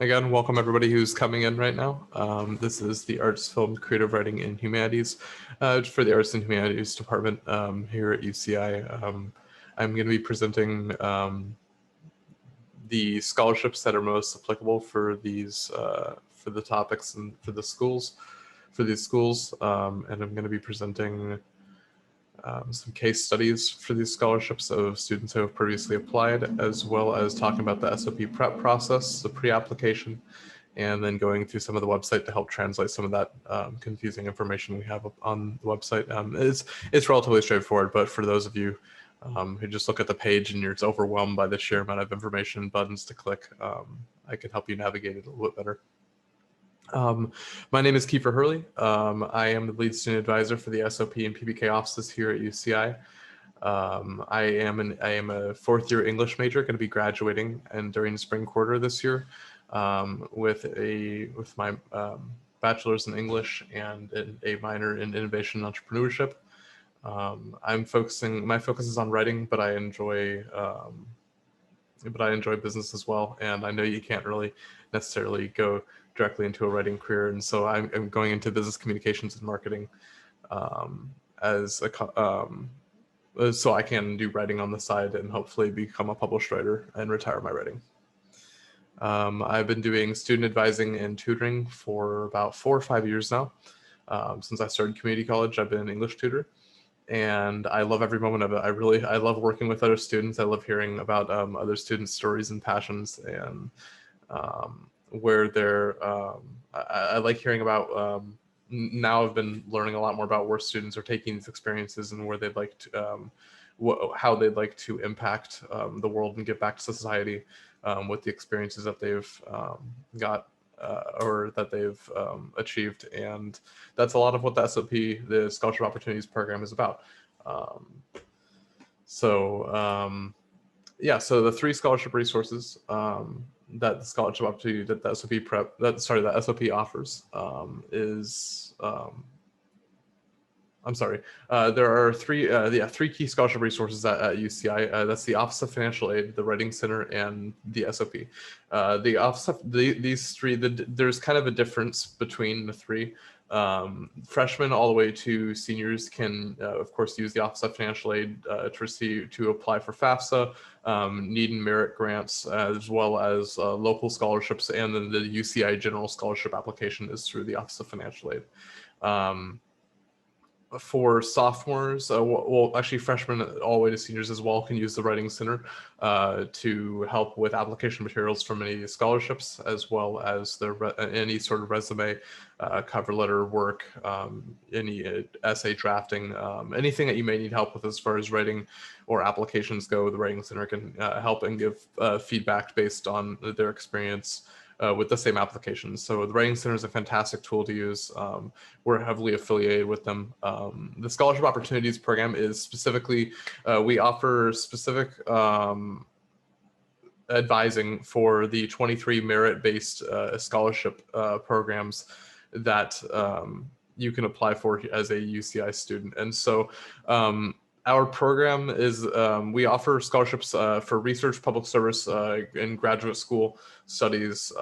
Again, welcome everybody who's coming in right now. This is the Arts, Film, Creative Writing, and Humanities for the Arts and Humanities Department here at UCI. I'm going to be presenting the scholarships that are most applicable for these for the topics and for the schools, and I'm going to be presenting some case studies for these scholarships of students who have previously applied, as well as talking about the SOP-PREP process, the pre-application, and then going through some of the website to help translate some of that confusing information we have on the website. It's relatively straightforward, but for those of you who just look at the page and you're overwhelmed by the sheer amount of information and buttons to click, I can help you navigate it a little bit better. My name is Kiefer Hurley. I am the lead student advisor for the SOP and PBK offices here at UCI. I am a fourth year English major, going to be graduating and during spring quarter this year with my bachelor's in English and a minor in innovation and entrepreneurship. My focus is on writing, but I enjoy business as well. And I know you can't really necessarily go directly into a writing career. And so I'm going into business communications and marketing so I can do writing on the side and hopefully become a published writer and retire my writing. I've been doing student advising and tutoring for about 4 or 5 years now. Since I started community college, I've been an English tutor. And I love every moment of it. I love working with other students. I love hearing about other students' stories and passions, and where they're. I like hearing about. Now I've been learning a lot more about where students are taking these experiences and where they'd like to, how they'd like to impact the world and give back to society with the experiences that they've got. Or that they've achieved, and that's a lot of what the SOP, the Scholarship Opportunities Program, is about. So the 3 scholarship resources that the scholarship opportunity that the SOP offers is. There are 3 key scholarship resources at UCI. That's the Office of Financial Aid, the Writing Center, and the SOP. The Office of these 3, there's kind of a difference between the 3. Freshmen all the way to seniors can, of course, use the Office of Financial Aid to apply for FAFSA, need and merit grants, as well as local scholarships, and then the UCI General Scholarship application is through the Office of Financial Aid. For sophomores, actually freshmen all the way to seniors as well can use the Writing Center to help with application materials for many of these scholarships, as well as any sort of resume, cover letter work, any essay drafting, anything that you may need help with as far as writing or applications go. The Writing Center can help and give feedback based on their experience with the same applications. So the Writing Center is a fantastic tool to use. We're heavily affiliated with them. The Scholarship Opportunities Program is specifically, we offer specific advising for the 23 merit-based scholarship programs that you can apply for as a UCI student. And so our program is, we offer scholarships for research, public service, and graduate school studies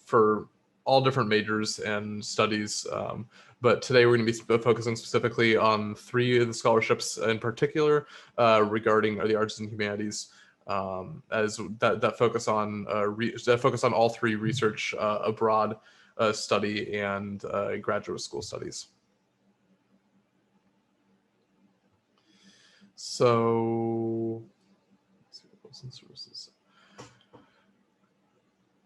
for all different majors and studies. But today we're going to be focusing specifically on 3 of the scholarships in particular regarding the arts and humanities, as that focus on all 3: research, abroad study, and graduate school studies. So,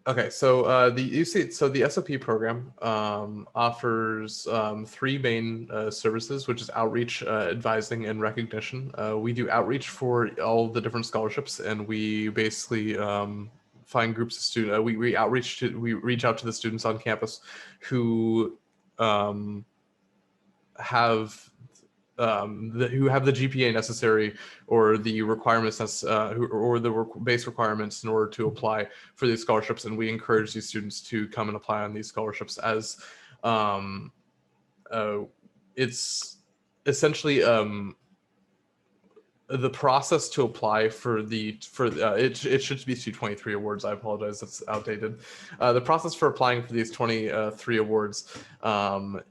okay, so the SOP program offers 3 main services, which is outreach, advising, and recognition. We do outreach for all the different scholarships, and we basically find groups of students. We reach out to the students on campus who have the GPA necessary or the requirements or the base requirements in order to apply for these scholarships, and we encourage these students to come and apply on these scholarships. As it's essentially the process to apply for it should be 223 awards. I apologize, that's outdated. The process for applying for these 23 awards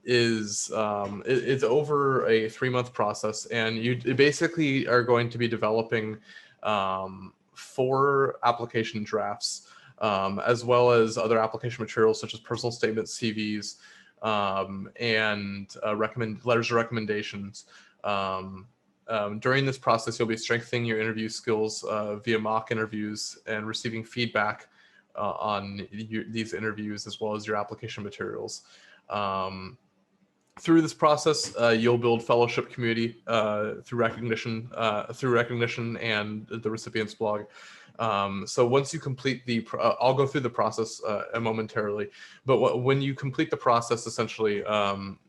is over a 3-month process, and you basically are going to be developing 4 application drafts, as well as other application materials such as personal statements, CVs, and letters of recommendations. During this process, you'll be strengthening your interview skills via mock interviews and receiving feedback on these interviews, as well as your application materials. Through this process, you'll build fellowship community through recognition and the recipients blog. So once you complete I'll go through the process momentarily, but when you complete the process, essentially,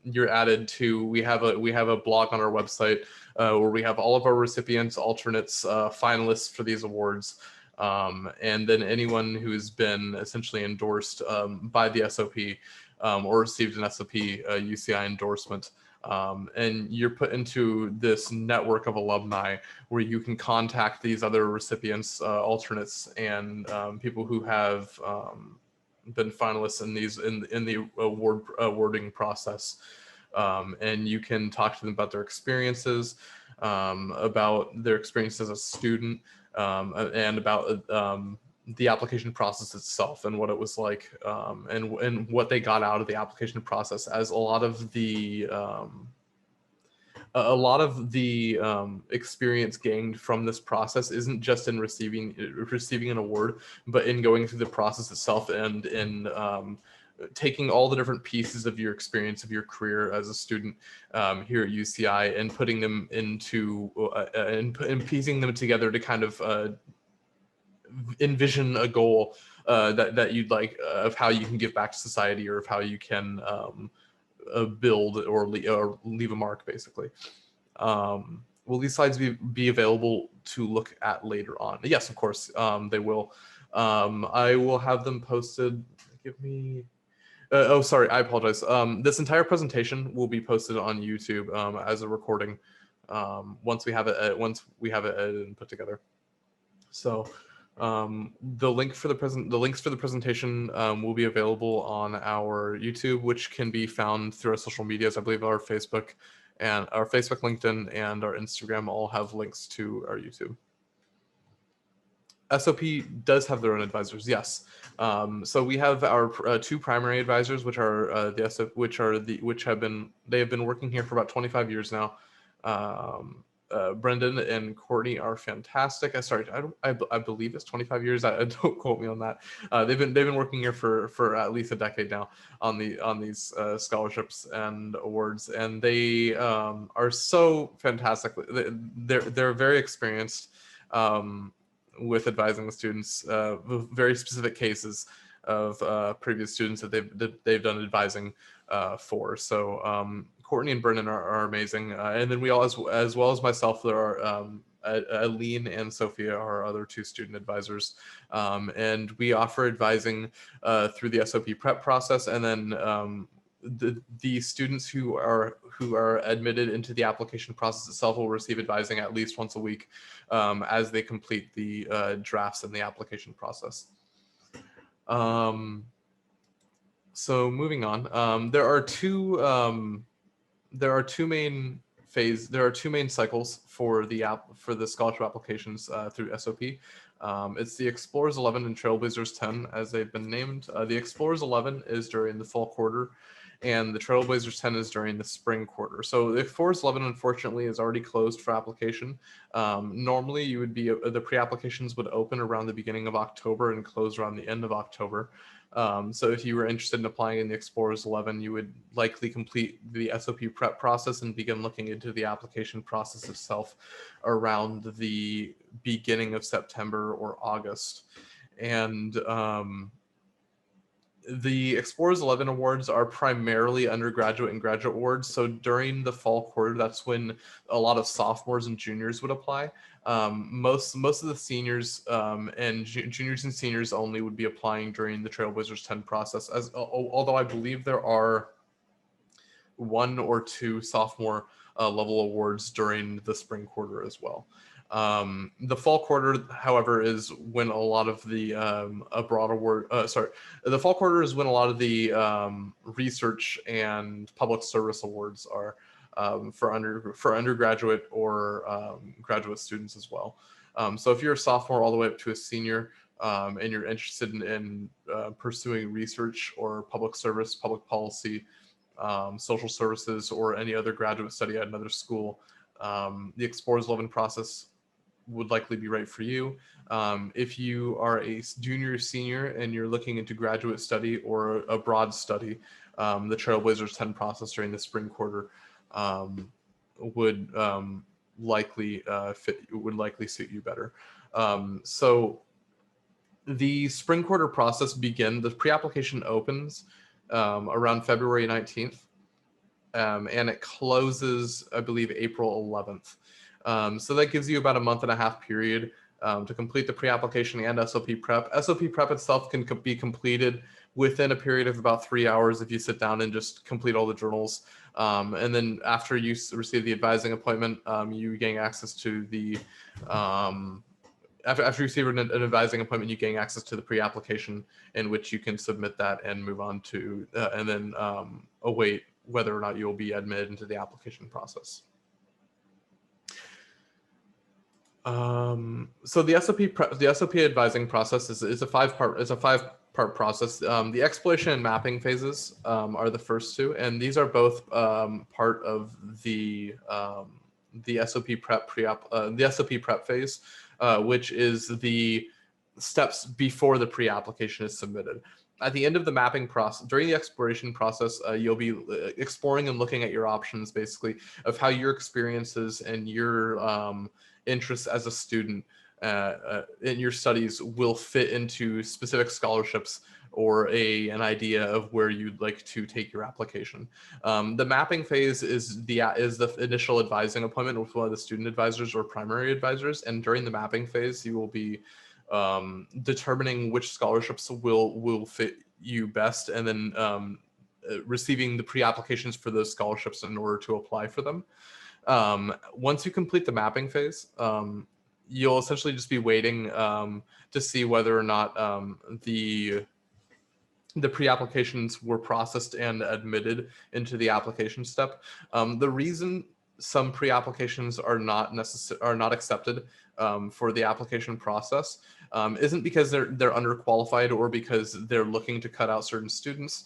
you're added to, we have a blog on our website where we have all of our recipients, alternates, finalists for these awards, and then anyone who has been essentially endorsed by the SOP or received an SOP UCI endorsement. And you're put into this network of alumni where you can contact these other recipients, alternates, and people who have been finalists in the awarding process. And you can talk to them about their experiences, as a student, and about the application process itself and what it was like, and what they got out of the application process, as a lot of the experience gained from this process isn't just in receiving an award, but in going through the process itself and in taking all the different pieces of your experience of your career as a student here at UCI and putting them into and piecing them together to kind of envision a goal that you'd like, of how you can give back to society, or of how you can build or leave a mark, basically. Will these slides be available to look at later on? Yes, of course, they will. I will have them posted. Give me. Oh, sorry, I apologize. This entire presentation will be posted on YouTube as a recording once we have it edited and put together. So the links for the presentation will be available on our YouTube, which can be found through our social medias. I believe our Facebook, LinkedIn, and our Instagram all have links to our YouTube. SOP does have their own advisors, yes. So we have our 2 primary advisors, which are they have been working here for about 25 years now. Brendan and Courtney are fantastic. I believe it's 25 years. Don't quote me on that. They've been working here for at least a decade now on these scholarships and awards, and they are so fantastic. They're very experienced with advising the students, very specific cases of previous students that they've done advising for. So Courtney and Brennan are amazing, and then we all, as well as myself, there are Aline and Sophia, are our other 2 student advisors, and we offer advising through the SOP-PREP process, and then the students who are admitted into the application process itself will receive advising at least once a week as they complete the drafts in the application process. So moving on, there are two main cycles for the scholarship applications through SOP. It's the Explorers 11 and Trailblazers 10, as they've been named. The Explorers 11 is during the fall quarter, and the Trailblazers 10 is during the spring quarter. So the Explorers 11, unfortunately, is already closed for application. Normally, the pre-applications would open around the beginning of October and close around the end of October. So if you were interested in applying in the Explorers 11, you would likely complete the SOP prep process and begin looking into the application process itself around the beginning of September or August. And the Explorers 11 awards are primarily undergraduate and graduate awards. So during the fall quarter, that's when a lot of sophomores and juniors would apply. Most of the seniors and juniors and seniors only would be applying during the Trailblazers 10 process. Although I believe there are 1 or 2 sophomore level awards during the spring quarter as well. The fall quarter, however, is when a lot of the the fall quarter is when a lot of the research and public service awards are for undergraduate or graduate students as well. So if you're a sophomore all the way up to a senior, and you're interested in pursuing research or public service, public policy, social services, or any other graduate study at another school, the Explorers 11 process would likely be right for you. If you are a junior or senior and you're looking into graduate study or abroad study, the Trailblazers 10 process during the spring quarter would likely suit you better. So the spring quarter process the pre-application opens around February 19th, and it closes, I believe, April 11th. So that gives you about a month and a half period to complete the pre-application and SOP prep. SOP prep itself can be completed within a period of about 3 hours if you sit down and just complete all the journals. And then after you receive the advising appointment, you gain access to the after you receive an advising appointment, you gain access to the pre-application, in which you can submit that and move on to and then await whether or not you'll be admitted into the application process. So the SOP advising process is a five-part process. The exploration and mapping phases are the first two, and these are both part of the SOP prep phase, which is the steps before the pre-application is submitted. At the end of the mapping process, during the exploration process, you'll be exploring and looking at your options, basically, of how your experiences and your interests as a student in your studies will fit into specific scholarships or an idea of where you'd like to take your application. The mapping phase is the initial advising appointment with one of the student advisors or primary advisors, and during the mapping phase, you will be determining which scholarships will fit you best, and then receiving the pre-applications for those scholarships in order to apply for them. Once you complete the mapping phase, you'll essentially just be waiting to see whether or not the pre-applications were processed and admitted into the application step. The reason some pre-applications are not accepted for the application process isn't because they're underqualified or because they're looking to cut out certain students.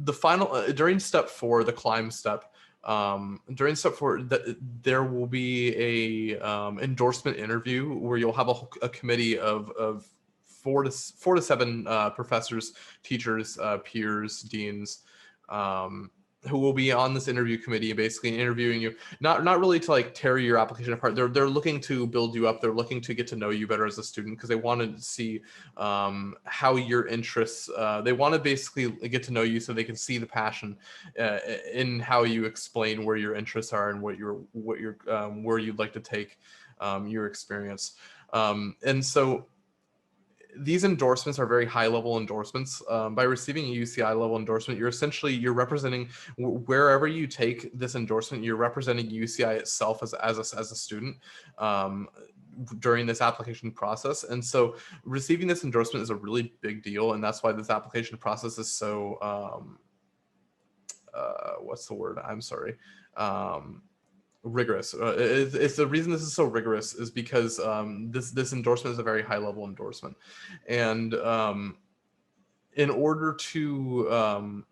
The final during step 4, the climb step, during step 4, there will be a endorsement interview where you'll have a committee of 4 to 7 professors, teachers, peers, deans, who will be on this interview committee, basically interviewing you, not really to like tear your application apart. They're looking to build you up. They're looking to get to know you better as a student, because they want to see how your interests. They want to basically get to know you so they can see the passion in how you explain where your interests are and where you'd like to take your experience. And so these endorsements are very high-level endorsements. By receiving a UCI-level endorsement, you're representing, wherever you take this endorsement, you're representing UCI itself as a student during this application process. And so receiving this endorsement is a really big deal, and that's why this application process is so what's the word? I'm sorry. Rigorous. It's the reason this is so rigorous is because this endorsement is a very high level endorsement, and in order to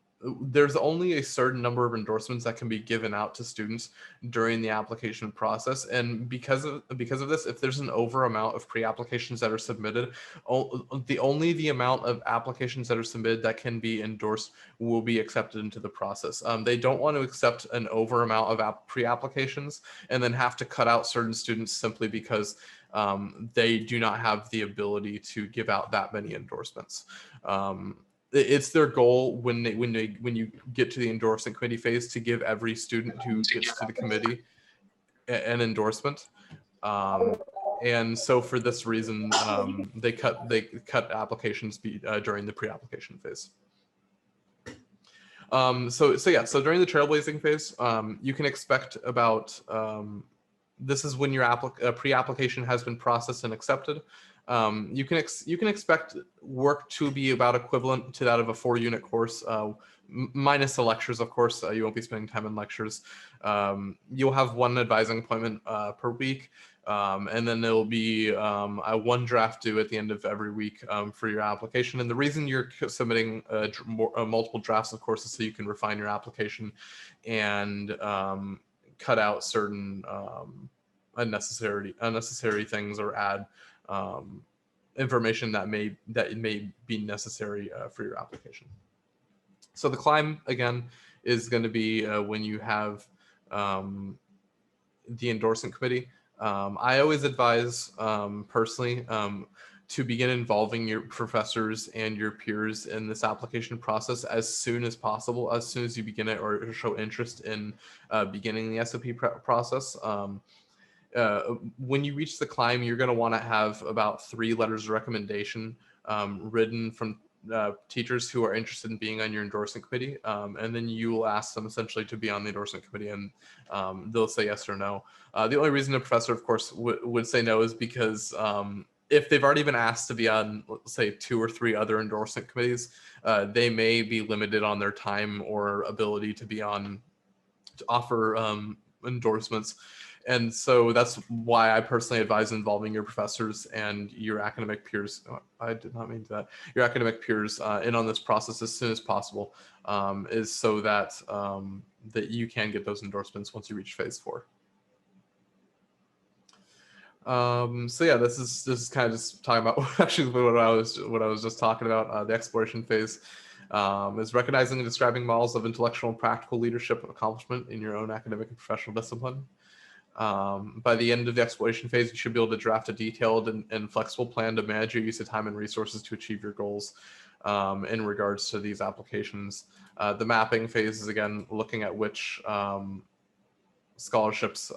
there's only a certain number of endorsements that can be given out to students during the application process. And because of this, if there's an over amount of pre-applications that are submitted, only the amount of applications that are submitted that can be endorsed will be accepted into the process. They don't want to accept an over amount of pre-applications and then have to cut out certain students simply because they do not have the ability to give out that many endorsements. It's their goal when you get to the endorsement committee phase to give every student who gets to the committee an endorsement. And so for this reason, they cut applications during the pre-application phase. So during the trailblazing phase, you can expect about this is when your pre-application has been processed and accepted. You can expect work to be about equivalent to that of a 4-unit course, minus the lectures, of course. You won't be spending time in lectures. You'll have one advising appointment per week, and then there'll be one draft due at the end of every week for your application. And the reason you're submitting multiple drafts, of course, is so you can refine your application and cut out certain unnecessary things, or add information that may be necessary for your application. So the climb, again, is going to be when you have the endorsement committee. I always advise personally to begin involving your professors and your peers in this application process as soon as possible, as soon as you begin it or show interest in beginning the SOP prep process. When you reach the climb, you're going to want to have about 3 letters of recommendation written from teachers who are interested in being on your endorsement committee. And then you will ask them essentially to be on the endorsement committee, and they'll say yes or no. The only reason a professor, of course, would say no is because if they've already been asked to be on, let's say, 2 or 3 other endorsement committees, they may be limited on their time or ability to offer endorsements. And so that's why I personally advise involving your professors and your academic peers. Oh, I did not mean that. Your academic peers in on this process as soon as possible, is so that that you can get those endorsements once you reach phase 4. So yeah, this is kind of just talking about actually what I was just talking about. The exploration phase is recognizing and describing models of intellectual and practical leadership accomplishment in your own academic and professional discipline. By the end of the exploration phase, you should be able to draft a detailed and flexible plan to manage your use of time and resources to achieve your goals in regards to these applications. The mapping phase is, again, looking at which scholarships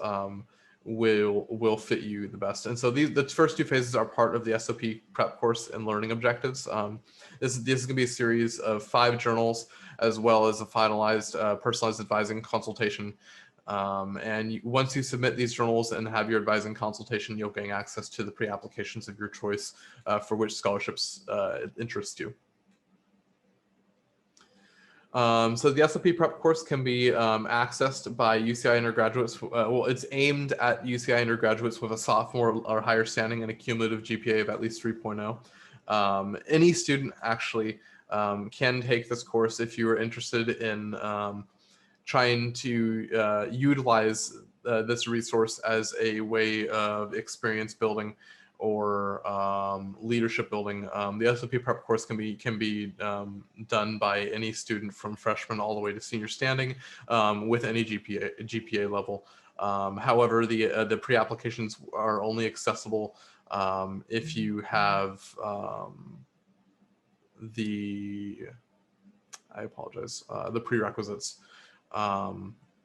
will fit you the best. And so the first 2 phases are part of the SOP prep course and learning objectives. This is going to be a series of 5 journals, as well as a finalized personalized advising consultation. And once you submit these journals and have your advising consultation, you'll gain access to the pre-applications of your choice for which scholarships interest you. So the SOP prep course can be accessed by UCI undergraduates. Well, it's aimed at UCI undergraduates with a sophomore or higher standing and a cumulative GPA of at least 3.0. Any student actually can take this course if you are interested in trying to utilize this resource as a way of experience building or leadership building. The SOP prep course can be done by any student from freshman all the way to senior standing with any GPA level. However, the pre-applications are only accessible if you have the prerequisites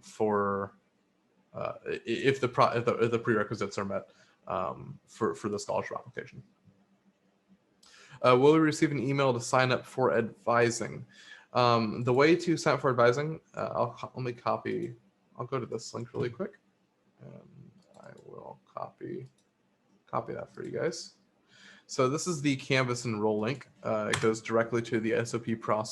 for if the prerequisites are met for the scholarship application. Will we receive an email to sign up for advising? The way to sign up for advising, I'll go to this link really quick, and I will copy that for you guys. So this is the Canvas enroll link. It goes directly to the SOP Prep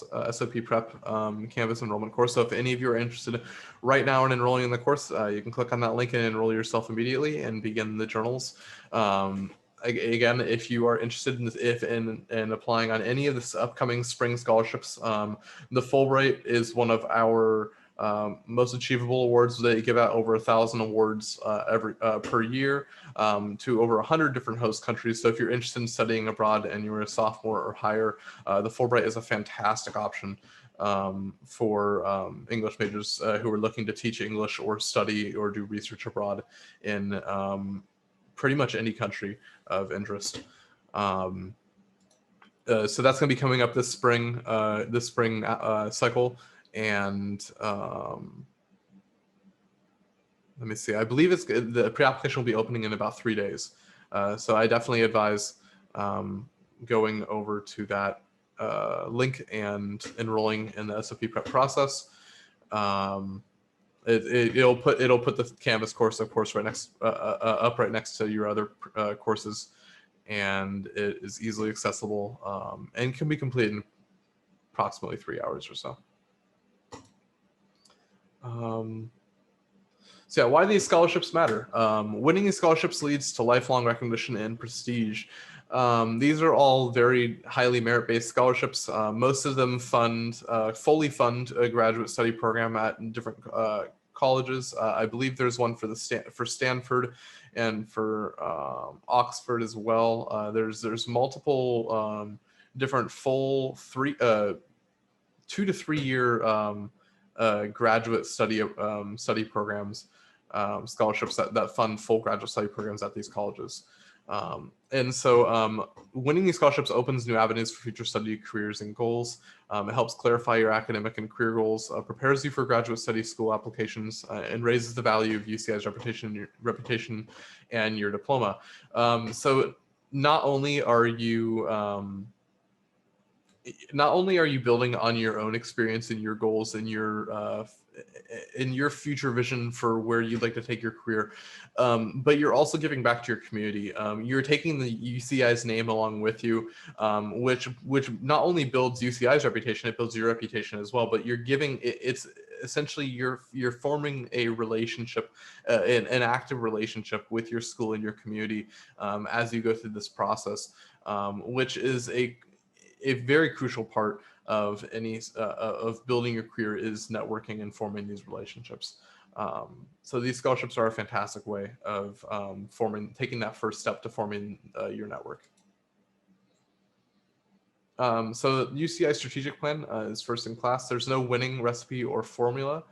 Canvas enrollment course. So if any of you are interested right now in enrolling in the course, you can click on that link and enroll yourself immediately and begin the journals. Again, if you are interested in applying on any of the upcoming spring scholarships, the Fulbright is one of our most achievable awards. They give out over 1,000 awards per year to over 100 different host countries. So if you're interested in studying abroad and you're a sophomore or higher, the Fulbright is a fantastic option for English majors who are looking to teach English or study or do research abroad in pretty much any country of interest. So that's going to be coming up this spring cycle. And let me see, I believe the pre-application will be opening in about 3 days. So I definitely advise going over to that link and enrolling in the SOP prep process. It'll put the Canvas course, of course, right next up right next to your other courses, and it is easily accessible and can be completed in approximately 3 hours or so. So yeah, why these scholarships matter. Winning these scholarships leads to lifelong recognition and prestige. These are all very highly merit-based scholarships. Most of them fully fund a graduate study program at different colleges. I believe there's one for for Stanford and for Oxford as well. There's multiple different full 2 to 3 year graduate study programs, scholarships that fund full graduate study programs at these colleges. And so winning these scholarships opens new avenues for future study careers and goals. It helps clarify your academic and career goals, prepares you for graduate study school applications, and raises the value of UCI's reputation and your diploma. So not only are you building on your own experience and your goals and your future vision for where you'd like to take your career, but you're also giving back to your community. You're taking the UCI's name along with you, which not only builds UCI's reputation, it builds your reputation as well. But you're giving it's essentially you're forming a relationship, an active relationship with your school and your community as you go through this process, which is a very crucial part of of building your career is networking and forming these relationships. So these scholarships are a fantastic way of taking that first step to forming your network. So UCI strategic plan is first in class. There's no winning recipe or formula.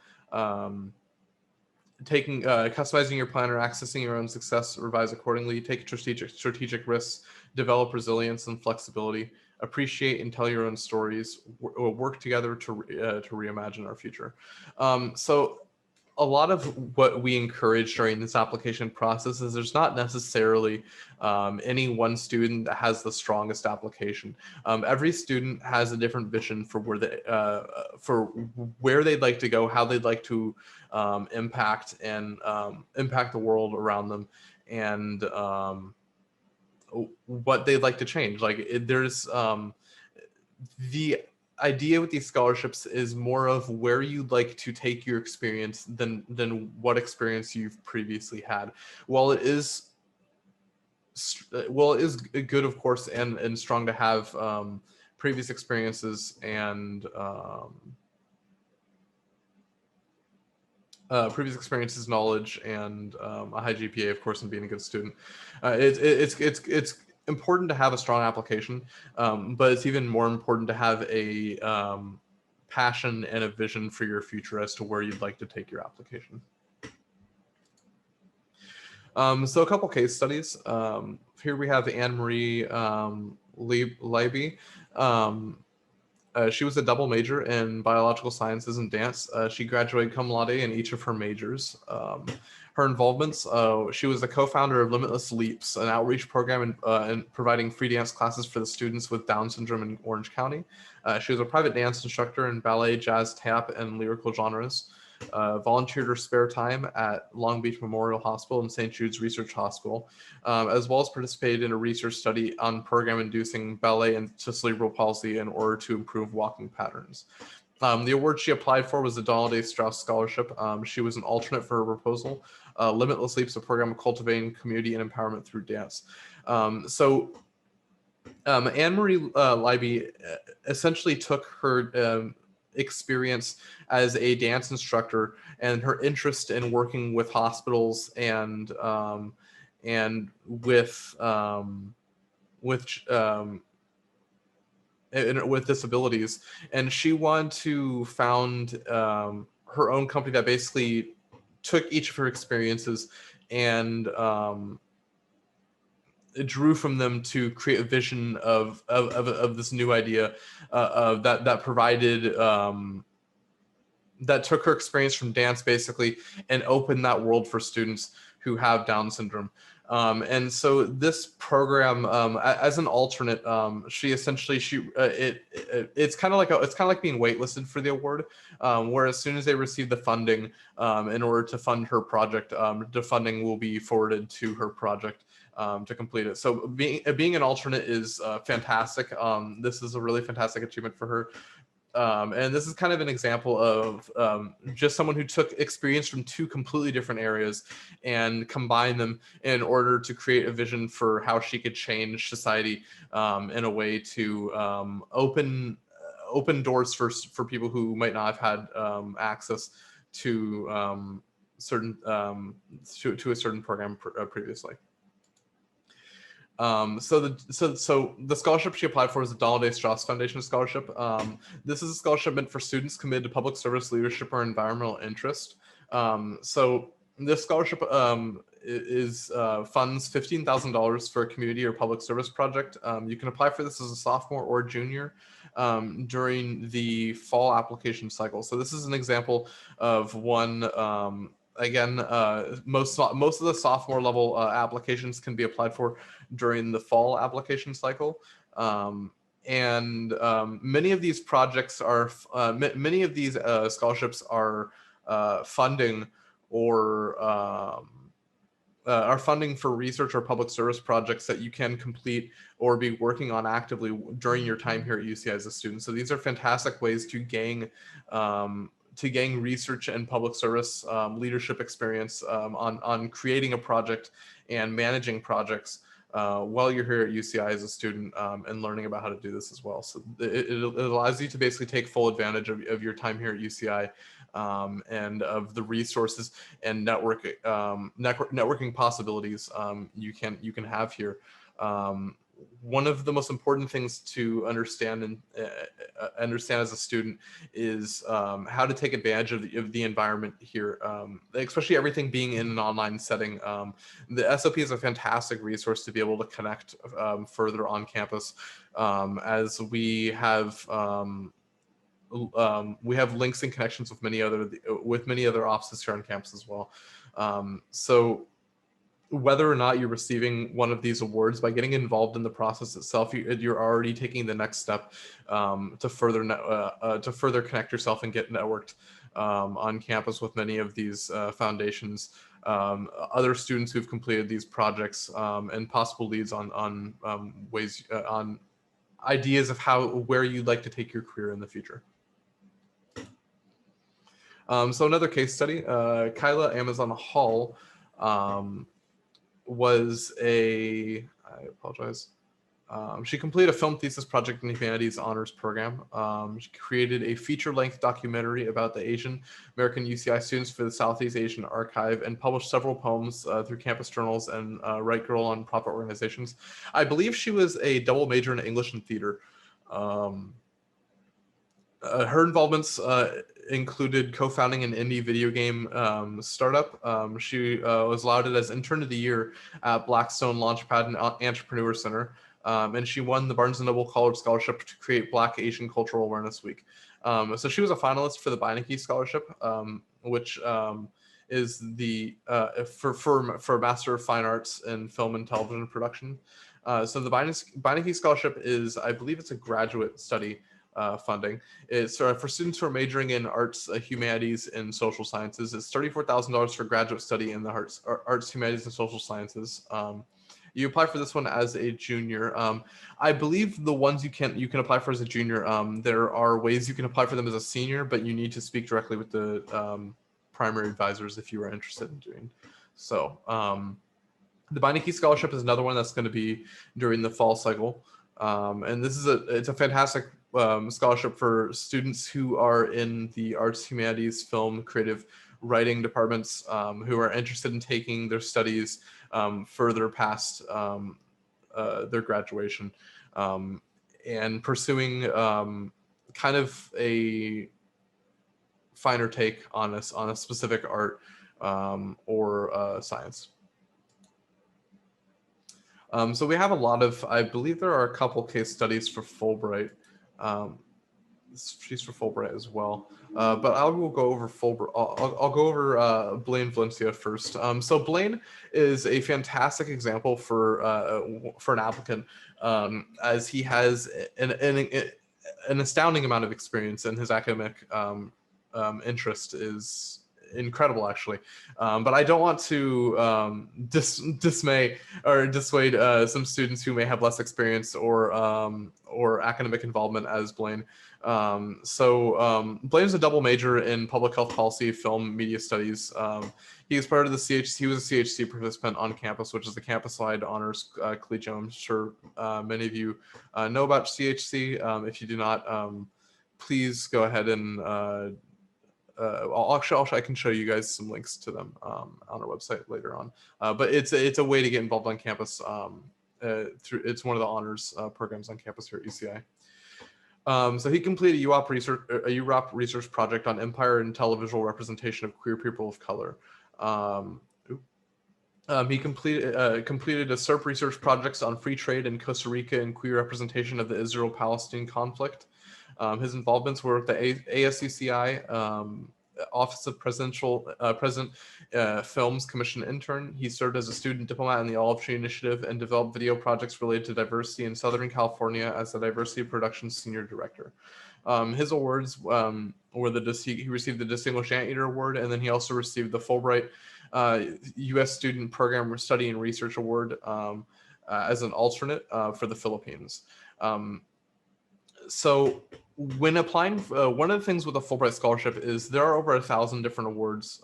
Customizing your plan or accessing your own success, revise accordingly, take strategic risks, develop resilience and flexibility, appreciate and tell your own stories, work together to reimagine our future. So a lot of what we encourage during this application process is there's not necessarily any one student that has the strongest application. Every student has a different vision for where they'd like to go, how they'd like to impact the world around them, and what they'd like to change. There's the idea with these scholarships is more of where you'd like to take your experience than what experience you've previously had. While it is good, of course, and strong to have previous experiences and knowledge, and a high GPA, of course, and being a good student. It's important to have a strong application, but it's even more important to have a passion and a vision for your future as to where you'd like to take your application. So a couple case studies. Here we have Anne-Marie Leiby. She was a double major in biological sciences and dance. She graduated cum laude in each of her majors. Her involvements, she was the co-founder of Limitless Leaps, an outreach program in providing free dance classes for the students with Down syndrome in Orange County. She was a private dance instructor in ballet, jazz, tap, and lyrical genres. Volunteered her spare time at Long Beach Memorial Hospital and St. Jude's Research Hospital, as well as participated in a research study on program-inducing ballet and cerebral palsy in order to improve walking patterns. The award she applied for was the Donald A. Strauss Scholarship. She was an alternate for her proposal. Limitless Leaps, a program of cultivating community and empowerment through dance. Anne-Marie Leiby essentially took her experience as a dance instructor and her interest in working with hospitals and with disabilities, and she wanted to found her own company that basically took each of her experiences and drew from them to create a vision of this new idea that provided that took her experience from dance basically and opened that world for students who have Down syndrome. And so this program, as an alternate, it's kind of like being waitlisted for the award, where as soon as they receive the funding, in order to fund her project, the funding will be forwarded to her project to complete it. So being an alternate is fantastic. This is a really fantastic achievement for her. And this is kind of an example of just someone who took experience from two completely different areas and combined them in order to create a vision for how she could change society in a way to open doors for people who might not have had access to certain to a certain program previously. So the scholarship she applied for is the Donald A. Strauss Foundation Scholarship. This is a scholarship meant for students committed to public service, leadership, or environmental interest. So this scholarship funds $15,000 for a community or public service project. You can apply for this as a sophomore or junior during the fall application cycle. So this is an example of one. Again, most of the sophomore level applications can be applied for during the fall application cycle. Many of these projects are, many of these scholarships are funding are funding for research or public service projects that you can complete or be working on actively during your time here at UCI as a student. So these are fantastic ways to gain research and public service leadership experience on creating a project and managing projects while you're here at UCI as a student and learning about how to do this as well. So it allows you to basically take full advantage of your time here at UCI and of the resources and networking possibilities you can have here. One of the most important things to understand as a student is how to take advantage of the environment here, especially everything being in an online setting. The SOP is a fantastic resource to be able to connect further on campus, as we have links and connections with many other offices here on campus as well. So whether or not you're receiving one of these awards, by getting involved in the process itself, you're already taking the next step to further connect yourself and get networked on campus with many of these foundations, other students who've completed these projects, and possible leads on ways on ideas of where you'd like to take your career in the future. So another case study, Kyla Amazon Hall I apologize. She completed a film thesis project in the Humanities Honors Program. She created a feature-length documentary about the Asian American UCI students for the Southeast Asian Archive and published several poems through campus journals and Right Girl on Profit Organizations. I believe she was a double major in English and theater. Her involvements included co-founding an indie video game startup. She was lauded as Intern of the Year at Blackstone Launchpad and Entrepreneur Center. And she won the Barnes & Noble College Scholarship to create Black Asian Cultural Awareness Week. So she was a finalist for the Beinecke Scholarship, which is the for Master of Fine Arts in Film and Television Production. So the Beinecke Scholarship is, I believe it's a graduate study funding. It's for students who are majoring in arts, humanities, and social sciences. It's $34,000 for graduate study in the arts, humanities, and social sciences. You apply for this one as a junior. I believe the ones you can apply for as a junior, there are ways you can apply for them as a senior, but you need to speak directly with the primary advisors if you are interested in doing so. The Beinecke Scholarship is another one that's going to be during the fall cycle. And this is it's a fantastic scholarship for students who are in the arts, humanities, film, creative writing departments, who are interested in taking their studies further past their graduation, and pursuing kind of a finer take on a specific art or science. So we have a lot of, I believe there are a couple case studies for Fulbright. she's for Fulbright as well. But I will go over Fulbright. I'll go over Blaine Valencia first. So Blaine is a fantastic example for an applicant, as he has an astounding amount of experience, and his academic interest is incredible, actually. But I don't want to dismay or dissuade some students who may have less experience or academic involvement as Blaine. Blaine's a double major in public health policy, film, media studies. He was part of the CHC. He was a CHC participant on campus, which is the campus-wide honors collegium. I'm sure many of you know about CHC. If you do not, please go ahead and I can show you guys some links to them on our website later on. But it's a way to get involved on campus. It's one of the honors programs on campus here at UCI. So he completed a UROP research project on empire and televisual representation of queer people of color. He completed a SOP research project on free trade in Costa Rica and queer representation of the Israel-Palestine conflict. His involvements were with the ASCCI, Office of President Films Commission intern. He served as a student diplomat in the Olive Tree Initiative and developed video projects related to diversity in Southern California as the Diversity Production Senior Director. His awards were he received the Distinguished Anteater Award, and then he also received the Fulbright U.S. Student Program Study and Research Award as an alternate for the Philippines. So when applying, one of the things with a Fulbright scholarship is there are over 1,000 different awards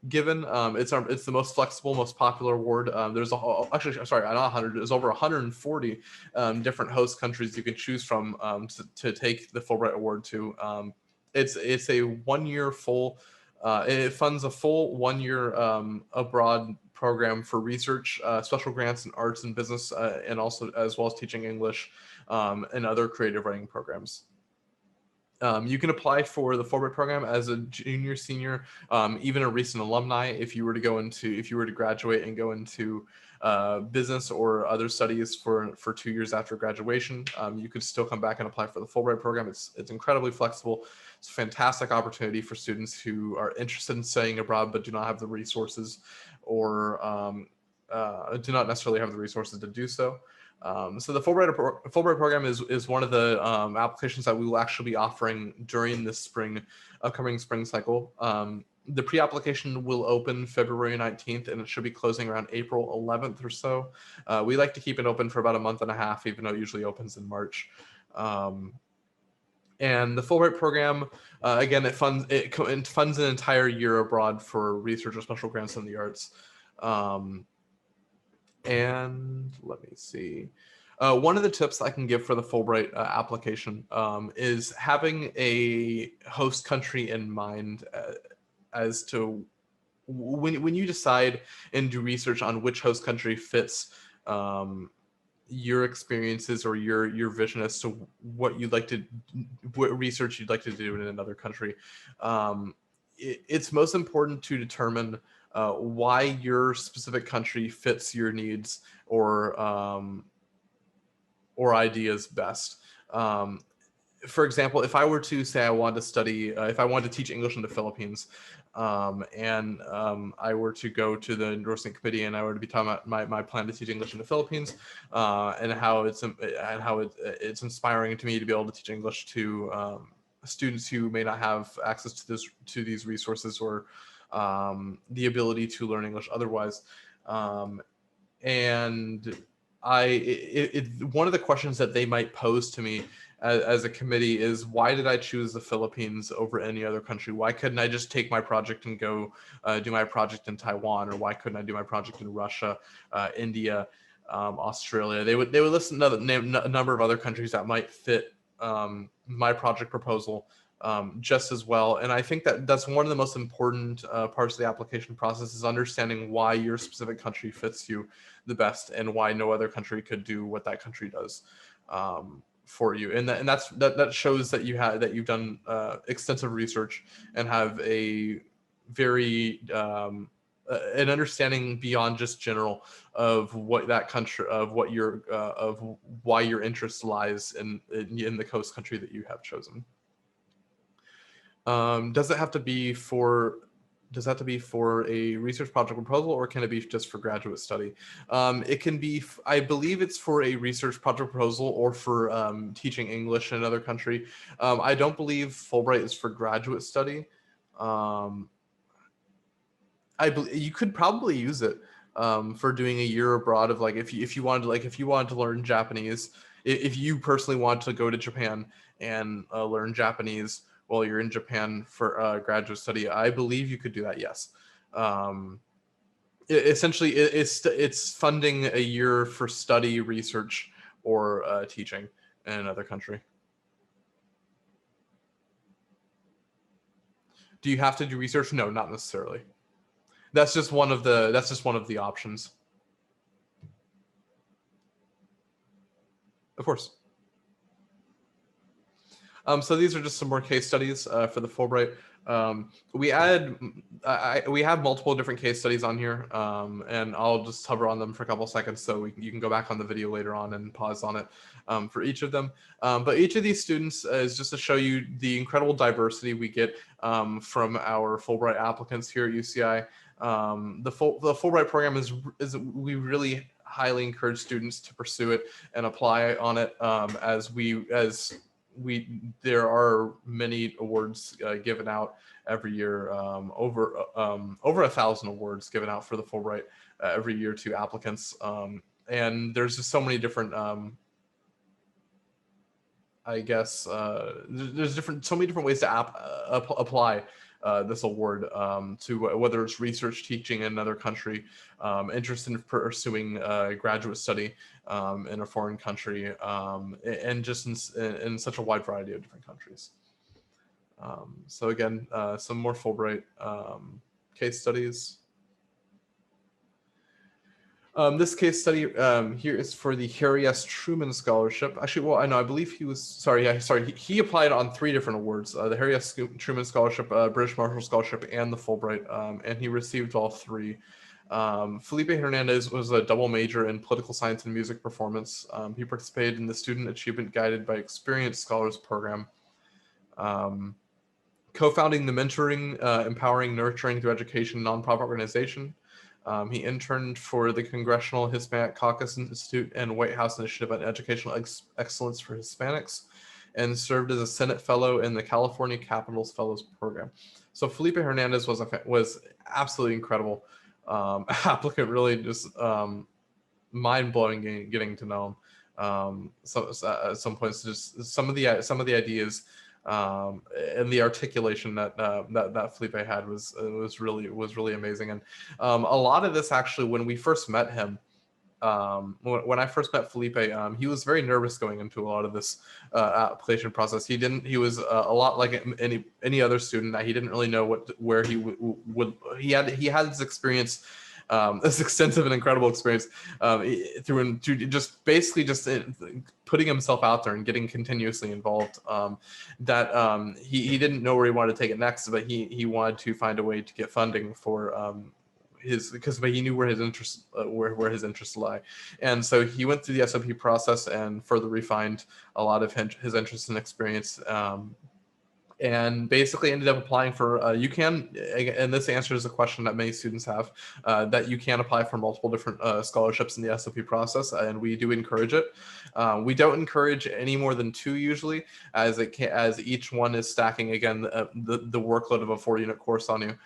given. It's the most flexible, most popular award. There's actually, sorry, not 100. There's over 140 different host countries you can choose from to take the Fulbright award to. It's a 1 year full. It funds a full 1 year abroad program for research, special grants in arts and business, and also as well as teaching English and other creative writing programs. You can apply for the Fulbright program as a junior, senior, even a recent alumni. If you were to graduate and go into business or other studies for 2 years after graduation, you could still come back and apply for the Fulbright program. It's incredibly flexible. It's a fantastic opportunity for students who are interested in studying abroad but do not have the resources or do not necessarily have the resources to do so. So the Fulbright program is one of the applications that we will actually be offering during this upcoming spring cycle. The pre-application will open February 19th, and it should be closing around April 11th or so. We like to keep it open for about a month and a half, even though it usually opens in March. And the Fulbright program, again, it funds an entire year abroad for research or special grants in the arts. And let me see. One of the tips I can give for the Fulbright application is having a host country in mind as to when you decide and do research on which host country fits your experiences or your vision as to what research you'd like to do in another country. It's most important to determine why your specific country fits your needs or ideas best. For example, if I were to say I wanted to study, if I wanted to teach English in the Philippines, and I were to go to the endorsing committee and I were to be talking about my plan to teach English in the Philippines, and how it's inspiring to me to be able to teach English to students who may not have access to these resources or the ability to learn English otherwise. And one of the questions that they might pose to me as a committee is, why did I choose the Philippines over any other country? Why couldn't I just take my project and go do my project in Taiwan? Or why couldn't I do my project in Russia, India, Australia? They would list a number of other countries that might fit my project proposal just as well. And I think that's one of the most important parts of the application process, is understanding why your specific country fits you the best and why no other country could do what that country does for you. And that shows that you've done extensive research and have a very an understanding beyond just general of what that country, of why your interest lies in the host country that you have chosen. Does it have to be for a research project proposal, or can it be just for graduate study? It can be, I believe it's for a research project proposal or for teaching English in another country. I don't believe Fulbright is for graduate study. Um, you could probably use it for doing a year abroad of like if you wanted to learn Japanese, if you personally want to go to Japan and learn Japanese while you're in Japan for graduate study, I believe you could do that. Yes. Essentially, it's funding a year for study, research, or teaching in another country. Do you have to do research? No, not necessarily. That's just one of the options. Of course. So these are just some more case studies for the Fulbright. We have multiple different case studies on here, and I'll just hover on them for a couple seconds so you can go back on the video later on and pause on it for each of them. But each of these students is just to show you the incredible diversity we get from our Fulbright applicants here at UCI. The Fulbright program is we really highly encourage students to pursue it and apply on it as there are many awards given out every year, over 1,000 awards given out for the Fulbright every year to applicants, and there's just so many different I guess there's so many different ways to apply this award to whether it's research, teaching in another country, interest in pursuing graduate study in a foreign country, and just in such a wide variety of different countries. So again, some more Fulbright case studies. This case study here is for the Harry S. Truman Scholarship. Actually, well, I believe he was, he applied on 3 different awards, the Harry S. Truman Scholarship, British Marshall Scholarship, and the Fulbright, and he received all 3. Felipe Hernandez was a double major in political science and music performance. He participated in the Student Achievement Guided by Experienced Scholars program. Co-founding the Mentoring, Empowering, Nurturing Through Education nonprofit organization. He interned for the Congressional Hispanic Caucus Institute and White House Initiative on Educational Excellence for Hispanics, and served as a Senate Fellow in the California Capitals Fellows Program. So Felipe Hernandez was absolutely incredible applicant, really just mind-blowing getting to know him. So at some points, just some of the ideas and the articulation that Felipe had was really amazing. And a lot of this, actually, when we first met him, when I first met Felipe, he was very nervous going into a lot of this application process. He was a lot like any other student, that he didn't really know where he would. He had this experience, this extensive and incredible experience through just basically putting himself out there and getting continuously involved. He didn't know where he wanted to take it next, but he wanted to find a way to get funding for because he knew where his interests where his interests lie, and so he went through the SOP process and further refined a lot of his interests and experience. And basically ended up applying for, you can, and this answers a question that many students have, that you can apply for multiple different scholarships in the SOP process, and we do encourage it. We don't encourage any more than 2 usually, as each one is stacking, again, the workload of a 4-unit course on you.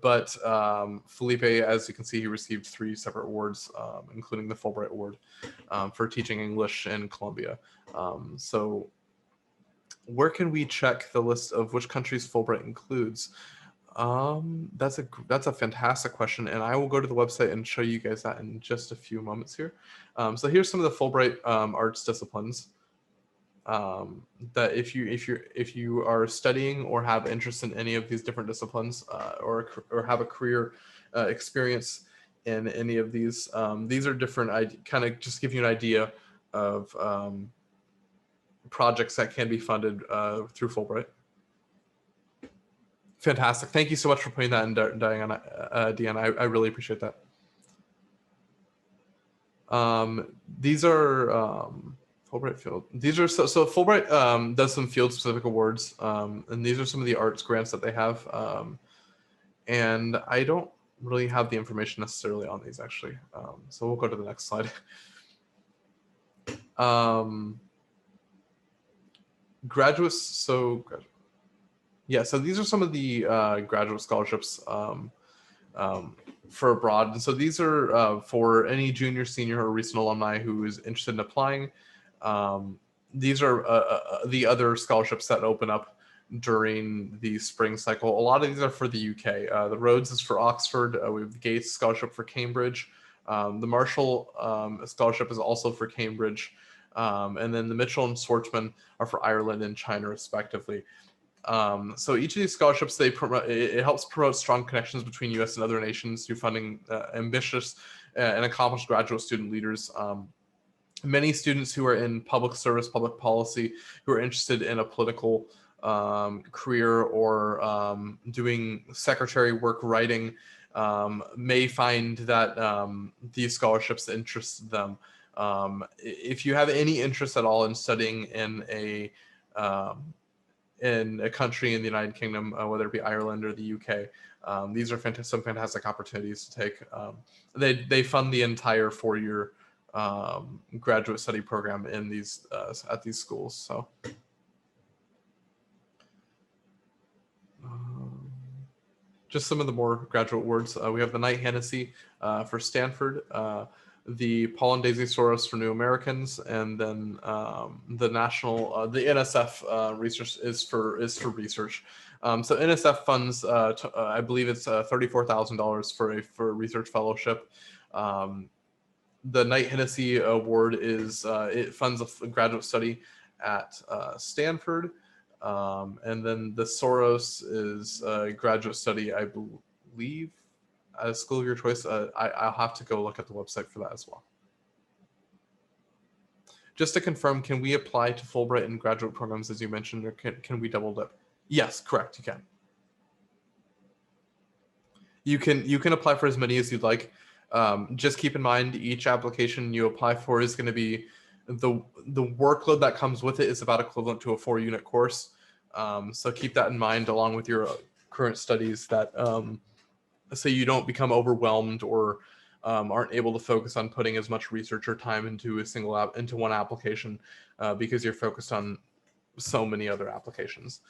But Felipe, as you can see, he received 3 separate awards, including the Fulbright Award for teaching English in Colombia. So where can we check the list of which countries Fulbright includes? That's a fantastic question, and I will go to the website and show you guys that in just a few moments here. So here's some of the Fulbright arts disciplines that if you are studying or have interest in any of these different disciplines, or have a career experience in any of these are different. Kind of just give you an idea of projects that can be funded through Fulbright. Fantastic. Thank you so much for putting that in, Diana. Deanna, I really appreciate that. These are Fulbright field. These are so Fulbright does some field specific awards, and these are some of the arts grants that they have. And I don't really have the information necessarily on these actually. So we'll go to the next slide. Graduates. So yeah, so these are some of the graduate scholarships for abroad. And so these are for any junior, senior, or recent alumni who is interested in applying. These are the other scholarships that open up during the spring cycle. A lot of these are for the UK. The Rhodes is for Oxford. We have the Gates Scholarship for Cambridge. The Marshall Scholarship is also for Cambridge. And then the Mitchell and Swartzman are for Ireland and China, respectively. So each of these scholarships, it helps promote strong connections between U.S. and other nations through funding ambitious and accomplished graduate student leaders. Many students who are in public service, public policy, who are interested in a political career or doing secretary work, writing, may find that these scholarships interest them. If you have any interest at all in studying in a country in the United Kingdom, whether it be Ireland or the UK, these are some fantastic opportunities to take. They fund the entire 4-year graduate study program in these at these schools. So just some of the more graduate awards. We have the Knight Hennessy for Stanford, the Paul and Daisy Soros for New Americans, and then the national, the NSF research is for research. So NSF funds, I believe it's $34,000 for a research fellowship. The Knight Hennessy Award is it funds a graduate study at Stanford, and then the Soros is a graduate study, I believe, at a school of your choice. I'll have to go look at the website for that as well. Just to confirm, can we apply to Fulbright and graduate programs as you mentioned, or can we double dip? Yes, correct, you can. You can apply for as many as you'd like. Just keep in mind each application you apply for is going to be the workload that comes with it is about equivalent to a 4-unit course. So keep that in mind along with your current studies, that so you don't become overwhelmed or aren't able to focus on putting as much research or time into into one application because you're focused on so many other applications.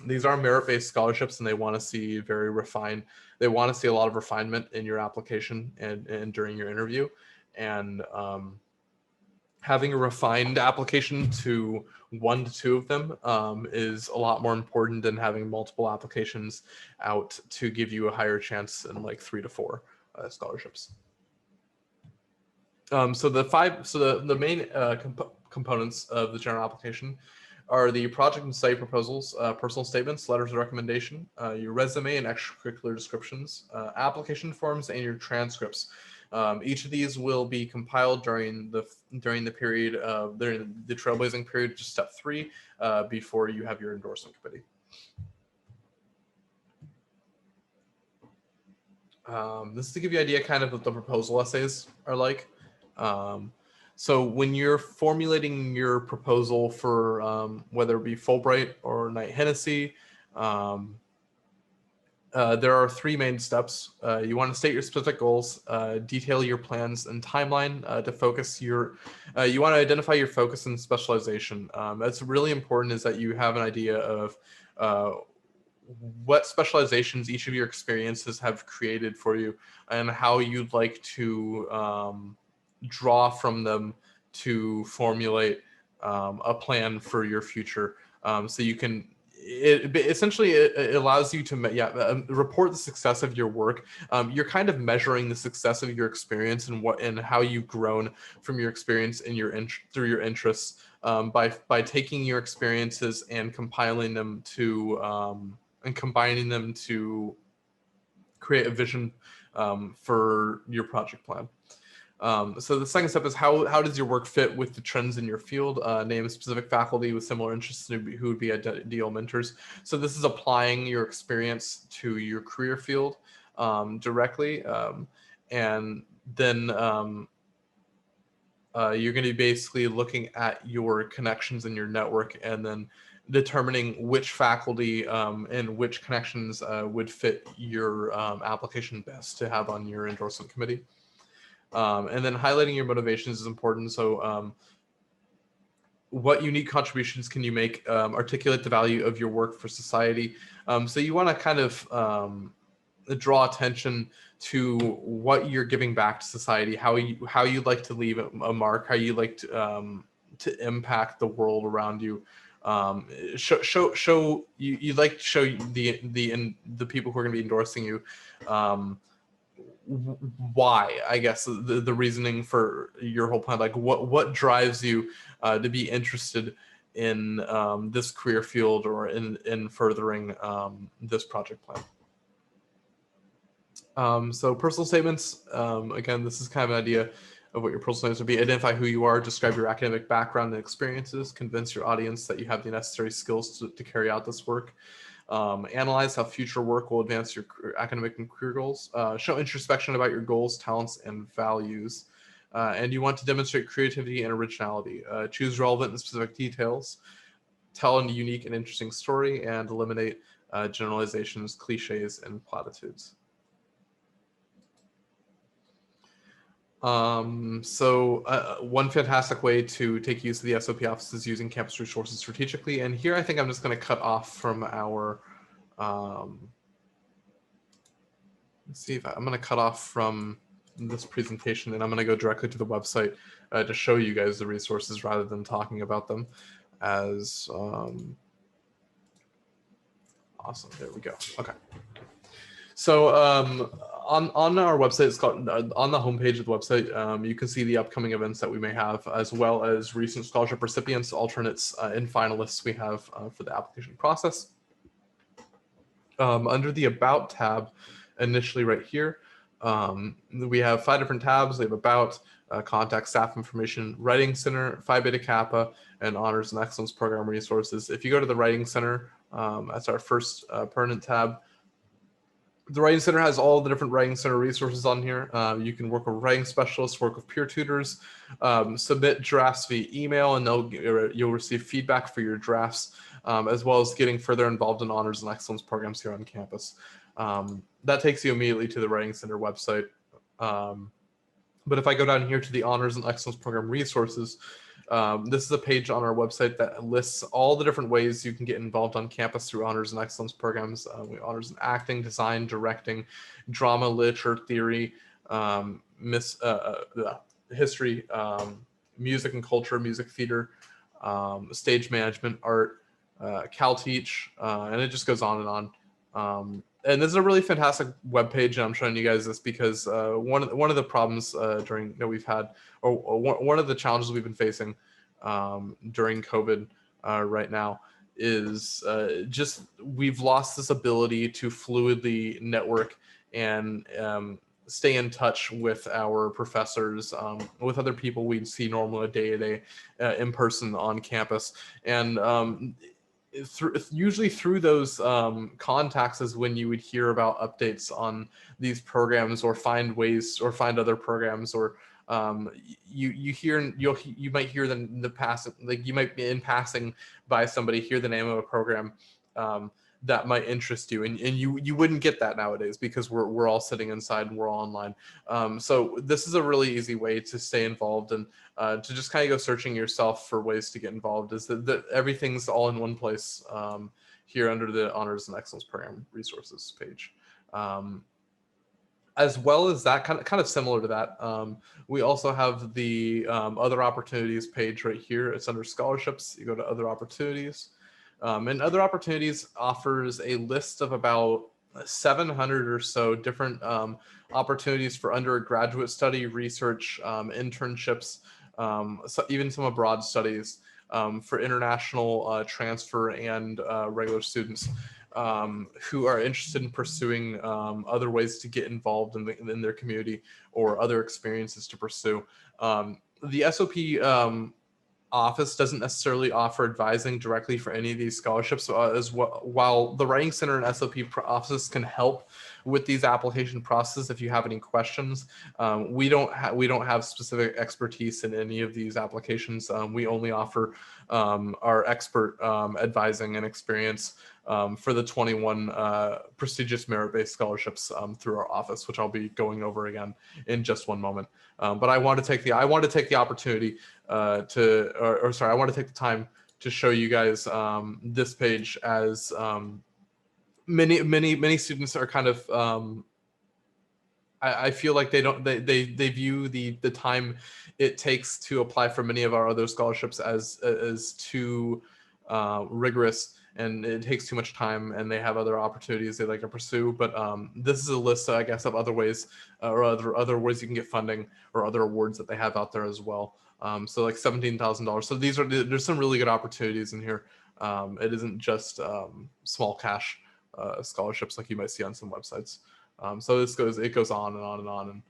These are merit-based scholarships, and they want to see very refined. They want to see a lot of refinement in your application and during your interview. And having a refined application to 1 to 2 of them is a lot more important than having multiple applications out to give you a higher chance in like 3 to 4 scholarships. So the main components of the general application are the project and study proposals, personal statements, letters of recommendation, your resume and extracurricular descriptions, application forms, and your transcripts. Each of these will be compiled during the period during the trailblazing period, just step 3, before you have your endorsement committee. This is to give you an idea kind of what the proposal essays are like. So when you're formulating your proposal for whether it be Fulbright or Knight Hennessy, there are 3 main steps. You want to state your specific goals, detail your plans and timeline to focus your, you want to identify your focus and specialization. That's really important, is that you have an idea of what specializations each of your experiences have created for you and how you'd like to draw from them to formulate a plan for your future. So you can, essentially it allows you to report the success of your work. You're kind of measuring the success of your experience and how you've grown from your experience and through your interests by taking your experiences and compiling them to and combining them to create a vision for your project plan. So the second step is how does your work fit with the trends in your field? Name specific faculty with similar interests who would be ideal mentors. So this is applying your experience to your career field directly, and then you're going to be basically looking at your connections in your network and then determining which faculty and which connections would fit your application best to have on your endorsement committee. And then highlighting your motivations is important. So what unique contributions can you make? Articulate the value of your work for society. So you want to kind of draw attention to what you're giving back to society, how you'd like to leave a mark, how you like to impact the world around you. You'd like to show the people who are going to be endorsing you why, I guess, the reasoning for your whole plan, like what drives you to be interested in this career field or in furthering this project plan. So personal statements, again, this is kind of an idea of what your personal statements would be. Identify who you are, describe your academic background and experiences, convince your audience that you have the necessary skills to carry out this work. Analyze how future work will advance your academic and career goals. Show introspection about your goals, talents, and values. And you want to demonstrate creativity and originality. Choose relevant and specific details. Tell a unique and interesting story, and eliminate generalizations, cliches, and platitudes. One fantastic way to take use of the SOP office is using campus resources strategically. And here I think I'm just going to cut off from our, let's see if I'm going to cut off from this presentation, and I'm going to go directly to the website to show you guys the resources rather than talking about them as, awesome, there we go, okay. So on our website, it's called, on the homepage of the website, you can see the upcoming events that we may have, as well as recent scholarship recipients, alternates, and finalists we have for the application process. Under the About tab, initially right here, we have 5 different tabs. We have About, Contact, Staff Information, Writing Center, Phi Beta Kappa, and Honors and Excellence Program Resources. If you go to the Writing Center, that's our first permanent tab. The Writing Center has all the different Writing Center resources on here. You can work with writing specialists, work with peer tutors, submit drafts via email, and you'll receive feedback for your drafts, as well as getting further involved in honors and excellence programs here on campus. That takes you immediately to the Writing Center website. But if I go down here to the Honors and Excellence Program resources, this is a page on our website that lists all the different ways you can get involved on campus through honors and excellence programs. We have honors in acting, design, directing, drama, literature, theory, history, music and culture, music theater, stage management, art, CalTeach, and it just goes on and on. And this is a really fantastic webpage, and I'm showing you guys this because one of the problems that we've had, or one of the challenges we've been facing during COVID right now is just we've lost this ability to fluidly network and stay in touch with our professors, with other people we'd see normally day-to-day in person on campus. And usually through those contacts is when you would hear about updates on these programs, or find ways, or find other programs, or you might hear the passing, like you might be in passing by somebody, hear the name of a program that might interest you, and you wouldn't get that nowadays because we're all sitting inside and we're all online. So this is a really easy way to stay involved, and to just kind of go searching yourself for ways to get involved. Is that everything's all in one place here under the Honors and Excellence Program resources page. As well as that, kind of similar to that, we also have the other opportunities page right here. It's under scholarships. You go to other opportunities. And other opportunities offers a list of about 700 or so different opportunities for undergraduate study, research, internships, so even some abroad studies, for international transfer, and regular students who are interested in pursuing other ways to get involved in their community, or other experiences to pursue. The SOP office doesn't necessarily offer advising directly for any of these scholarships, while the Writing Center and SOP offices can help with these application process, if you have any questions, we don't have specific expertise in any of these applications. We only offer our expert advising and experience for the 21 prestigious merit-based scholarships through our office, which I'll be going over again in just one moment. But I want to take the opportunity I want to take the time to show you guys this page, as many students are kind of I feel like they view the time it takes to apply for many of our other scholarships as too rigorous, and it takes too much time, and they have other opportunities they like to pursue. But this is a list, I guess, of other ways or other ways you can get funding or other awards that they have out there as well. So like $17,000. So there's some really good opportunities in here. It isn't just small cash scholarships like you might see on some websites. So it goes on and on and on. And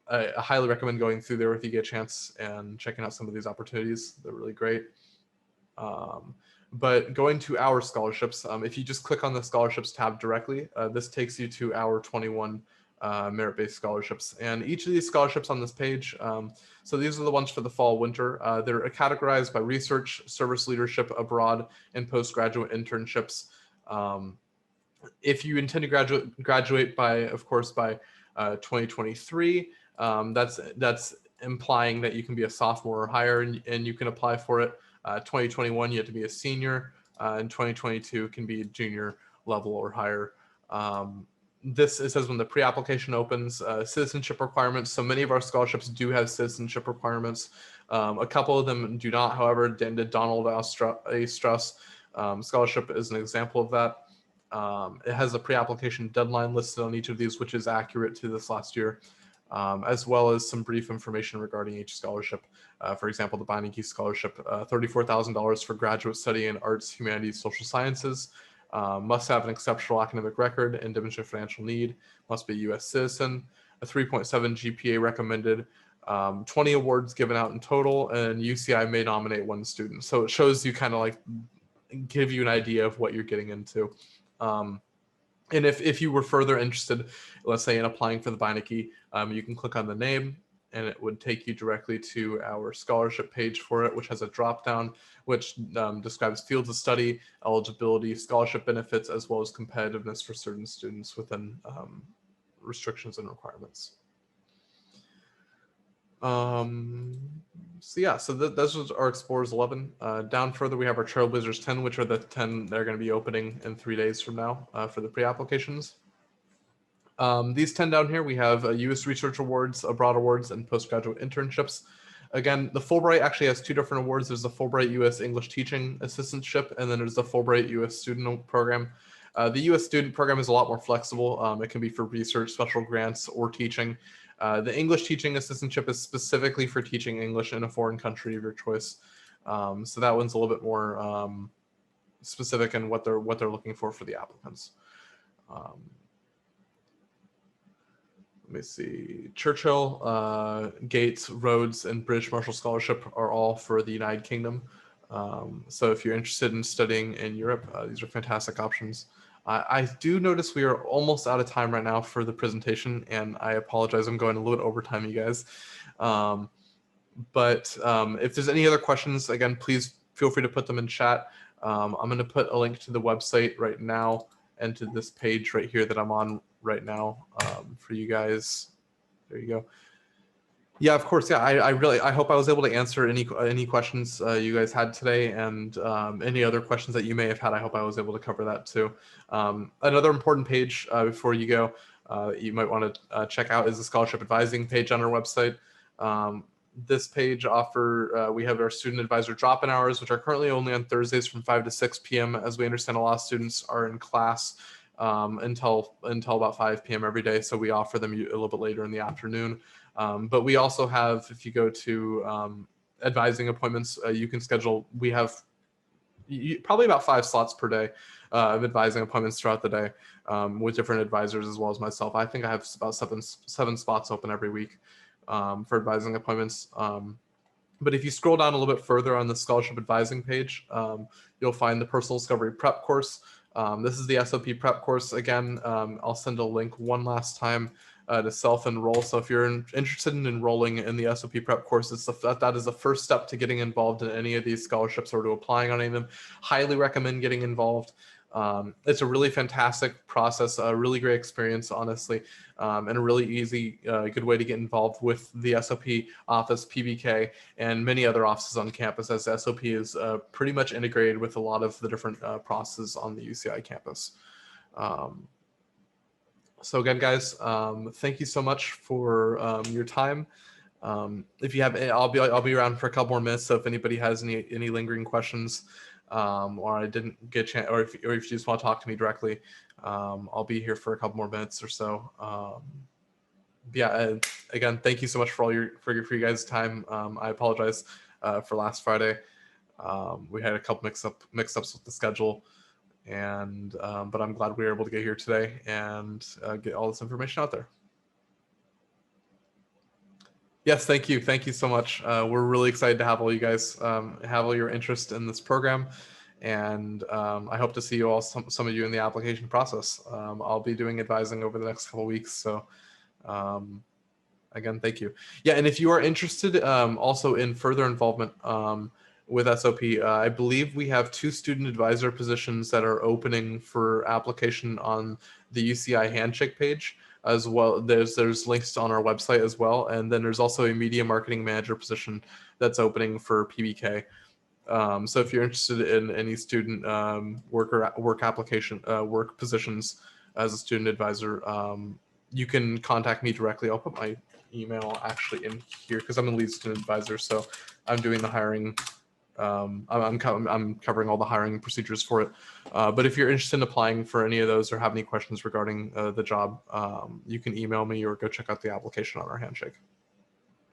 I highly recommend going through there if you get a chance and checking out some of these opportunities. They're really great. But going to our scholarships, if you just click on the scholarships tab directly, this takes you to our 21 merit-based scholarships. And each of these scholarships on this page, so these are the ones for the fall, winter. They're categorized by research, service leadership, abroad, and postgraduate internships. If you intend to graduate by 2023, that's implying that you can be a sophomore or higher, and you can apply for it. 2021, you have to be a senior, and 2022 can be a junior level or higher. It says when the pre-application opens, citizenship requirements. So many of our scholarships do have citizenship requirements. A couple of them do not. However, the Donald A. Strauss scholarship is an example of that. It has a pre-application deadline listed on each of these, which is accurate to this last year, as well as some brief information regarding each scholarship. For example, the Beinecke Scholarship, $34,000 for graduate study in arts, humanities, social sciences. Must have an exceptional academic record and demonstrate financial need. Must be a U.S. citizen. A 3.7 GPA recommended. 20 awards given out in total, and UCI may nominate one student. So it shows you kind of like give you an idea of what you're getting into. And if you were further interested, let's say in applying for the Beinecke, you can click on the name, and it would take you directly to our scholarship page for it, which has a drop down, which describes fields of study, eligibility, scholarship benefits, as well as competitiveness for certain students within restrictions and requirements. So those was our Explorers 11. Down further, we have our Trailblazers 10, which are the 10 that are going to be opening in 3 days from now for the pre-applications. These 10 down here, we have U.S. Research Awards, Abroad Awards, and Postgraduate Internships. Again, the Fulbright actually has 2 different awards. There's the Fulbright U.S. English Teaching Assistantship, and then there's the Fulbright U.S. Student Program. The U.S. Student Program is a lot more flexible. It can be for research, special grants, or teaching. The English Teaching Assistantship is specifically for teaching English in a foreign country of your choice. So that one's a little bit more specific in what they're looking for the applicants. Let me see. Churchill, Gates, Rhodes, and British Marshall Scholarship are all for the United Kingdom. So if you're interested in studying in Europe, these are fantastic options. I do notice we are almost out of time right now for the presentation, and I apologize. I'm going a little bit over time, you guys. But if there's any other questions, again, please feel free to put them in chat. I'm going to put a link to the website right now and to this page right here that I'm on right now for you guys. There you go. Yeah, of course. Yeah, I hope I was able to answer any questions you guys had today, and any other questions that you may have had. I hope I was able to cover that too. Another important page before you go, you might want to check out is the scholarship advising page on our website. This page we have our student advisor drop-in hours, which are currently only on Thursdays from 5 to 6 p.m. As we understand, a lot of students are in class until about 5 p.m. every day, so we offer them a little bit later in the afternoon. But we also have, if you go to advising appointments, you can schedule. We have probably about 5 slots per day of advising appointments throughout the day with different advisors as well as myself. I think I have about seven spots open every week for advising appointments. But if you scroll down a little bit further on the scholarship advising page, you'll find the personal discovery prep course. This is the SOP prep course. Again, I'll send a link one last time to self-enroll. So if you're interested in enrolling in the SOP prep course, that is the first step to getting involved in any of these scholarships or to applying on any of them. Highly recommend getting involved. It's a really fantastic process, a really great experience, honestly, and a really easy, good way to get involved with the SOP office, PBK, and many other offices on campus, as SOP is pretty much integrated with a lot of the different processes on the UCI campus. So again, guys, thank you so much for your time. If you have, I'll be around for a couple more minutes. So if anybody has any lingering questions, or I didn't get a chance, or if you just want to talk to me directly, I'll be here for a couple more minutes or so. Yeah, again, thank you so much for you guys' time. I apologize for last Friday. We had a couple mix-ups with the schedule, and but I'm glad we were able to get here today and get all this information out there. Yes, thank you so much. We're really excited to have all you guys have all your interest in this program, and I hope to see you all, some of you, in the application process. I'll be doing advising over the next couple of weeks, so again, thank you. Yeah, and if you are interested also in further involvement with SOP, I believe we have 2 student advisor positions that are opening for application on the UCI Handshake page as well. There's links on our website as well, and then there's also a media marketing manager position that's opening for PBK. So if you're interested in any student work positions as a student advisor, you can contact me directly. I'll put my email actually in here because I'm a lead student advisor, so I'm doing the hiring. I'm covering all the hiring procedures for it. But if you're interested in applying for any of those or have any questions regarding the job, you can email me or go check out the application on our Handshake.